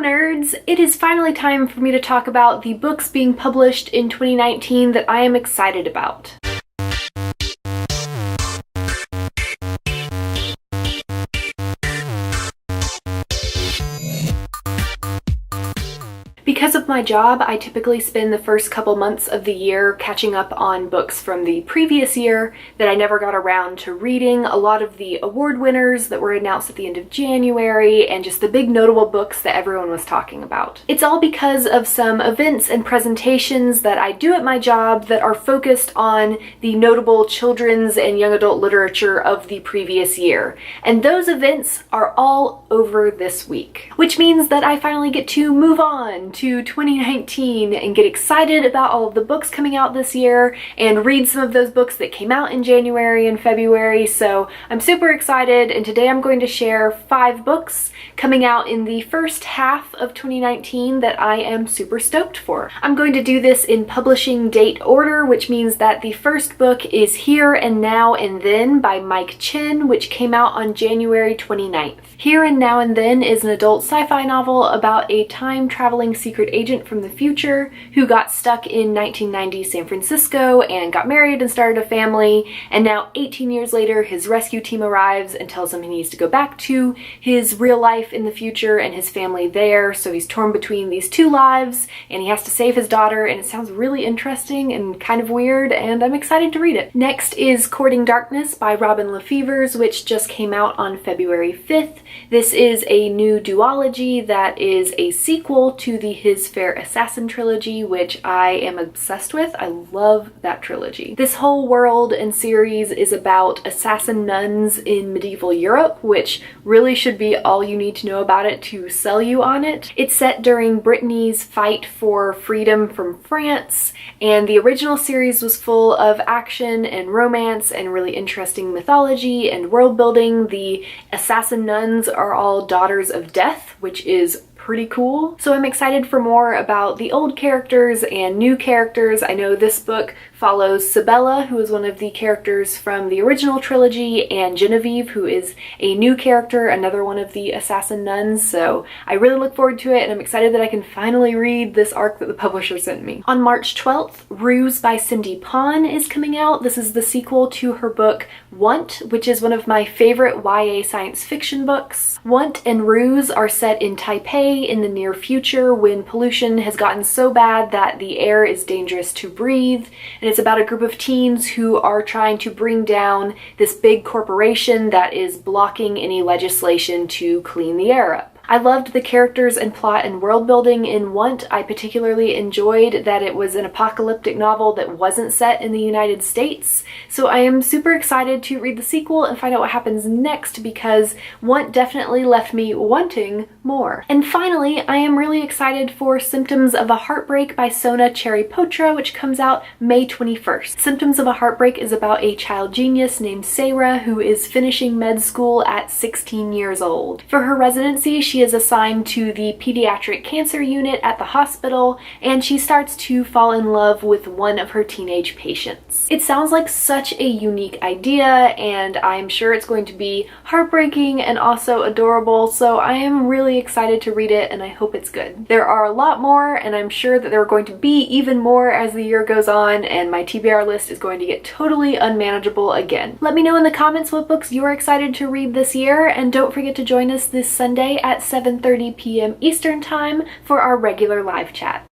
nerds! It is finally time for me to talk about the books being published in 2019 that I am excited about. Because of my job, I typically spend the first couple months of the year catching up on books from the previous year that I never got around to reading. A lot of the award winners that were announced at the end of January and just the big notable books that everyone was talking about. It's all because of some events and presentations that I do at my job that are focused on the notable children's and young adult literature of the previous year. And those events are all over this week, which means that I finally get to move on to 2019 and get excited about all of the books coming out this year and read some of those books that came out in January and February. So I'm super excited, and today I'm going to share 5 books coming out in the first half of 2019 that I am super stoked for. I'm going to do this in publishing date order, which means that the first book is Here and Now and Then by Mike Chen, which came out on January 29th. Here and Now and Then is an adult sci-fi novel about a time-traveling secret agent from the future who got stuck in 1990 San Francisco and got married and started a family, and now 18 years later his rescue team arrives and tells him he needs to go back to his real life in the future and his family there. So he's torn between these two lives and he has to save his daughter, and it sounds really interesting and kind of weird, and I'm excited to read it. Next is Courting Darkness by Robin LaFevers, which just came out on February 5th. This is a new duology that is a sequel to the His Fair Assassin trilogy, which I am obsessed with. I love that trilogy. This whole world and series is about assassin nuns in medieval Europe, which really should be all you need to know about it to sell you on it. It's set during Brittany's fight for freedom from France, and the original series was full of action and romance and really interesting mythology and world building. The assassin nuns are all daughters of death, which is pretty cool. So I'm excited for more about the old characters and new characters. I know this book follows Sabella, who is one of the characters from the original trilogy, and Genevieve, who is a new character, another one of the assassin nuns. So I really look forward to it, and I'm excited that I can finally read this arc that the publisher sent me. On March 12th, Ruse by Cindy Pon is coming out. This is the sequel to her book Want, which is one of my favorite YA science fiction books. Want and Ruse are set in Taipei in the near future when pollution has gotten so bad that the air is dangerous to breathe, and it's about a group of teens who are trying to bring down this big corporation that is blocking any legislation to clean the air up. I loved the characters and plot and world building in Want. I particularly enjoyed that it was an apocalyptic novel that wasn't set in the United States. So I am super excited to read the sequel and find out what happens next, because Want definitely left me wanting more. And finally, I am really excited for Symptoms of a Heartbreak by Sona Cherry-Potra, which comes out May 21st. Symptoms of a Heartbreak is about a child genius named Sarah who is finishing med school at 16 years old. For her residency, she is assigned to the pediatric cancer unit at the hospital, and she starts to fall in love with one of her teenage patients. It sounds like such a unique idea, and I'm sure it's going to be heartbreaking and also adorable, so I am really excited to read it, and I hope it's good. There are a lot more, and I'm sure that there are going to be even more as the year goes on, and my TBR list is going to get totally unmanageable again. Let me know in the comments what books you're excited to read this year, and don't forget to join us this Sunday at 7:30 p.m. Eastern Time for our regular live chat.